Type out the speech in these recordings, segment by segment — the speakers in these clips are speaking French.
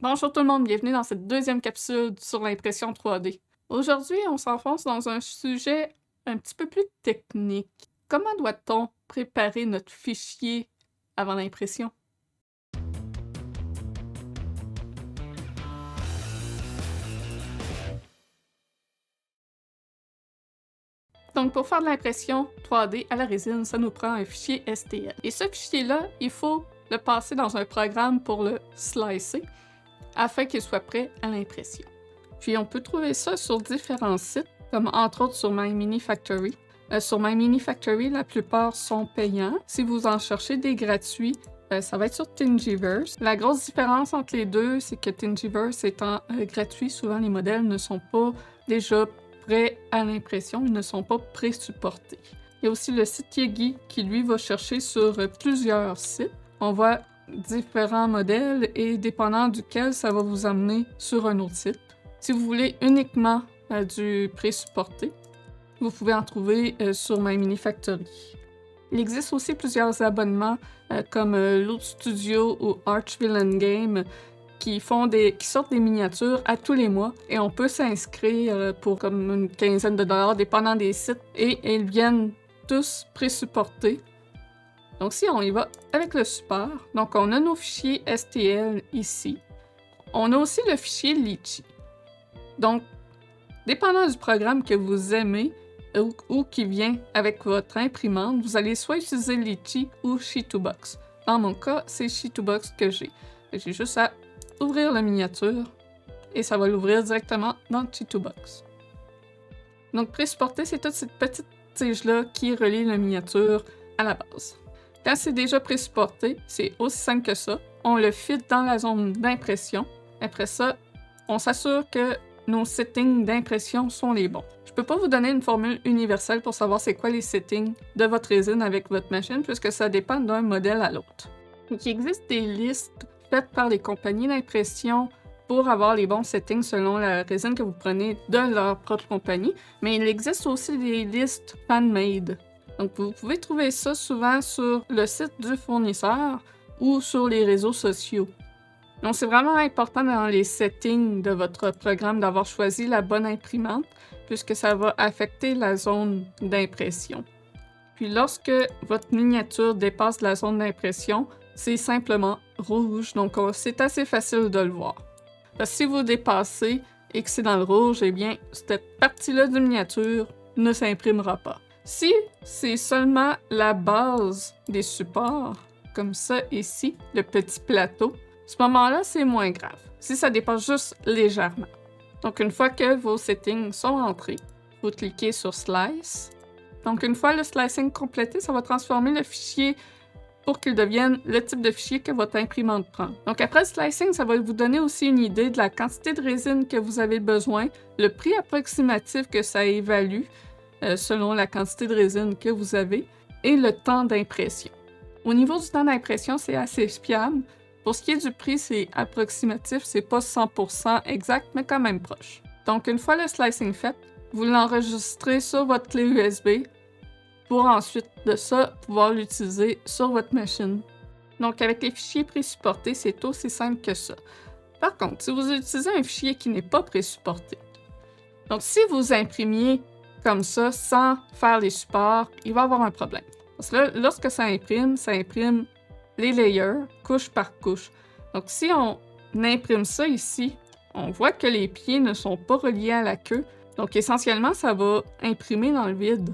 Bonjour tout le monde, bienvenue dans cette deuxième capsule sur l'impression 3D. Aujourd'hui, on s'enfonce dans un sujet un petit peu plus technique. Comment doit-on préparer notre fichier avant l'impression? Donc, pour faire de l'impression 3D à la résine, ça nous prend un fichier STL. Et ce fichier-là, il faut le passer dans un programme pour le slicer afin qu'il soit prêt à l'impression. Puis on peut trouver ça sur différents sites, comme entre autres sur My Mini Factory. Sur My Mini Factory, la plupart sont payants. Si vous en cherchez des gratuits, ça va être sur Thingiverse. La grosse différence entre les deux, c'est que Thingiverse étant gratuit, souvent les modèles ne sont pas déjà prêts à l'impression, ils ne sont pas pré-supportés. Il y a aussi le site Yegi qui, lui, va chercher sur plusieurs sites. On voit différents modèles et dépendant duquel ça va vous amener sur un autre site. Si vous voulez uniquement du pré-supporté, vous pouvez en trouver sur My Mini Factory. Il existe aussi plusieurs abonnements comme Loot Studio ou Arch Villain Game qui sortent des miniatures à tous les mois et on peut s'inscrire pour comme une quinzaine de dollars dépendant des sites et ils viennent tous pré-supportés. Donc si on y va avec le support, donc on a nos fichiers STL ici. On a aussi le fichier Litchi. Donc, dépendant du programme que vous aimez ou qui vient avec votre imprimante, vous allez soit utiliser Litchi ou Sheet2Box. Dans mon cas, c'est Sheet2Box que j'ai. J'ai juste à ouvrir la miniature et ça va l'ouvrir directement dans Sheet2Box. Donc, pré-supporté, c'est toute cette petite tige-là qui relie la miniature à la base. Quand c'est déjà pré-supporté, c'est aussi simple que ça. On le fit dans la zone d'impression. Après ça, on s'assure que nos settings d'impression sont les bons. Je peux pas vous donner une formule universelle pour savoir c'est quoi les settings de votre résine avec votre machine, puisque ça dépend d'un modèle à l'autre. Donc, il existe des listes faites par les compagnies d'impression pour avoir les bons settings selon la résine que vous prenez de leur propre compagnie, mais il existe aussi des listes fan-made. Donc, vous pouvez trouver ça souvent sur le site du fournisseur ou sur les réseaux sociaux. Donc, c'est vraiment important dans les settings de votre programme d'avoir choisi la bonne imprimante, puisque ça va affecter la zone d'impression. Puis, lorsque votre miniature dépasse la zone d'impression, c'est simplement rouge, donc c'est assez facile de le voir. Parce que si vous dépassez et que c'est dans le rouge, eh bien, cette partie-là de miniature ne s'imprimera pas. Si c'est seulement la base des supports, comme ça ici, le petit plateau, à ce moment-là, c'est moins grave. Si ça dépasse juste légèrement. Donc, une fois que vos settings sont entrés, vous cliquez sur Slice. Donc, une fois le slicing complété, ça va transformer le fichier pour qu'il devienne le type de fichier que votre imprimante prend. Donc, après le slicing, ça va vous donner aussi une idée de la quantité de résine que vous avez besoin, le prix approximatif que ça évalue, selon la quantité de résine que vous avez, et le temps d'impression. Au niveau du temps d'impression, c'est assez fiable. Pour ce qui est du prix, c'est approximatif, c'est pas 100% exact, mais quand même proche. Donc, une fois le slicing fait, vous l'enregistrez sur votre clé USB pour ensuite de ça pouvoir l'utiliser sur votre machine. Donc, avec les fichiers pré-supportés, c'est aussi simple que ça. Par contre, si vous utilisez un fichier qui n'est pas pré-supporté, donc si vous imprimiez comme ça, sans faire les supports, il va y avoir un problème. Parce que là, lorsque ça imprime les layers, couche par couche. Donc, si on imprime ça ici, on voit que les pieds ne sont pas reliés à la queue. Donc, essentiellement, ça va imprimer dans le vide.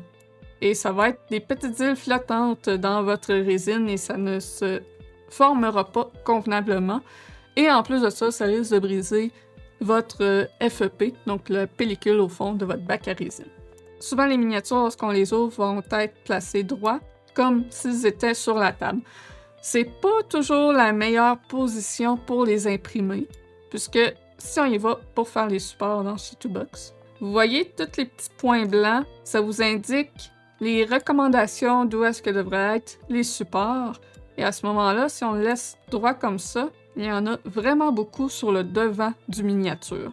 Et ça va être des petites îles flottantes dans votre résine et ça ne se formera pas convenablement. Et en plus de ça, ça risque de briser votre FEP, donc la pellicule au fond de votre bac à résine. Souvent, les miniatures, lorsqu'on les ouvre, vont être placées droit, comme s'ils étaient sur la table. C'est pas toujours la meilleure position pour les imprimer, puisque si on y va pour faire les supports dans Sheet2Box, vous voyez tous les petits points blancs, ça vous indique les recommandations d'où est-ce que devraient être les supports. Et à ce moment-là, si on le laisse droit comme ça, il y en a vraiment beaucoup sur le devant du miniature.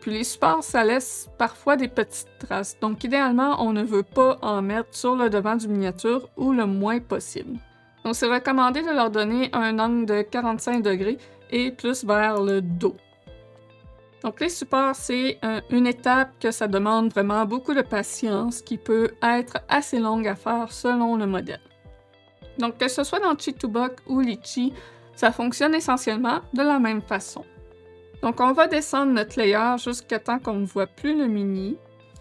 Puis les supports, ça laisse parfois des petites traces. Donc idéalement, on ne veut pas en mettre sur le devant du miniature ou le moins possible. Donc c'est recommandé de leur donner un angle de 45 degrés et plus vers le dos. Donc les supports, c'est une étape que ça demande vraiment beaucoup de patience, qui peut être assez longue à faire selon le modèle. Donc que ce soit dans Chitubox ou Litchi, ça fonctionne essentiellement de la même façon. Donc on va descendre notre layer jusqu'à temps qu'on ne voit plus le mini.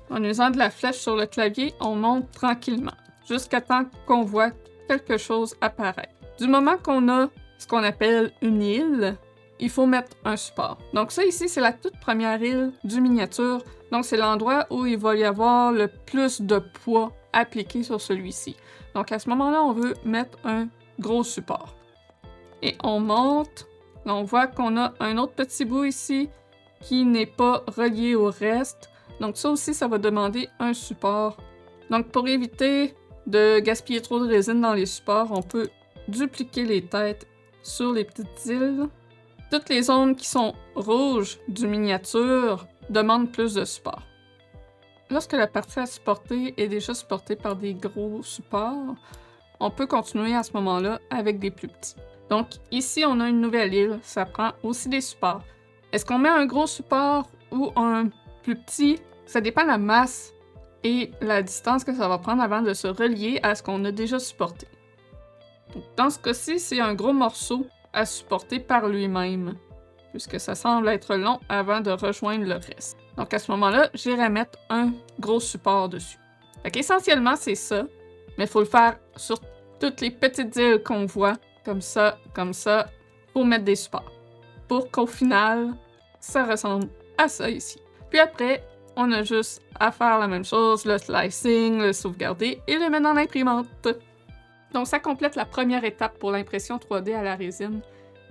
En usant de la flèche sur le clavier, on monte tranquillement, jusqu'à temps qu'on voit quelque chose apparaître. Du moment qu'on a ce qu'on appelle une île, il faut mettre un support. Donc ça ici, c'est la toute première île du miniature. Donc c'est l'endroit où il va y avoir le plus de poids appliqué sur celui-ci. Donc à ce moment-là, on veut mettre un gros support. Et on monte. Là, on voit qu'on a un autre petit bout ici qui n'est pas relié au reste. Donc ça aussi, ça va demander un support. Donc pour éviter de gaspiller trop de résine dans les supports, on peut dupliquer les têtes sur les petites îles. Toutes les zones qui sont rouges du miniature demandent plus de support. Lorsque la partie à supporter est déjà supportée par des gros supports, on peut continuer à ce moment-là avec des plus petits. Donc ici, on a une nouvelle île, ça prend aussi des supports. Est-ce qu'on met un gros support ou un plus petit? Ça dépend de la masse et la distance que ça va prendre avant de se relier à ce qu'on a déjà supporté. Donc, dans ce cas-ci, c'est un gros morceau à supporter par lui-même, puisque ça semble être long avant de rejoindre le reste. Donc à ce moment-là, j'irai mettre un gros support dessus. Fait qu'essentiellement, c'est ça, mais il faut le faire sur toutes les petites îles qu'on voit, comme ça, pour mettre des supports. Pour qu'au final, ça ressemble à ça ici. Puis après, on a juste à faire la même chose, le slicing, le sauvegarder et le mettre dans l'imprimante. Donc ça complète la première étape pour l'impression 3D à la résine.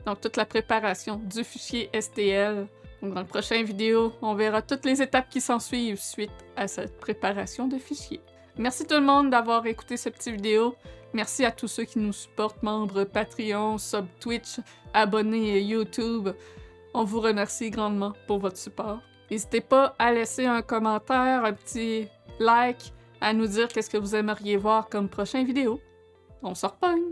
Donc toute la préparation du fichier STL. Donc dans la prochaine vidéo, on verra toutes les étapes qui s'ensuivent suite à cette préparation de fichier. Merci tout le monde d'avoir écouté cette petite vidéo. Merci à tous ceux qui nous supportent, membres Patreon, sub Twitch, abonnés YouTube. On vous remercie grandement pour votre support. N'hésitez pas à laisser un commentaire, un petit like, à nous dire qu'est-ce que vous aimeriez voir comme prochaine vidéo. On se repogne!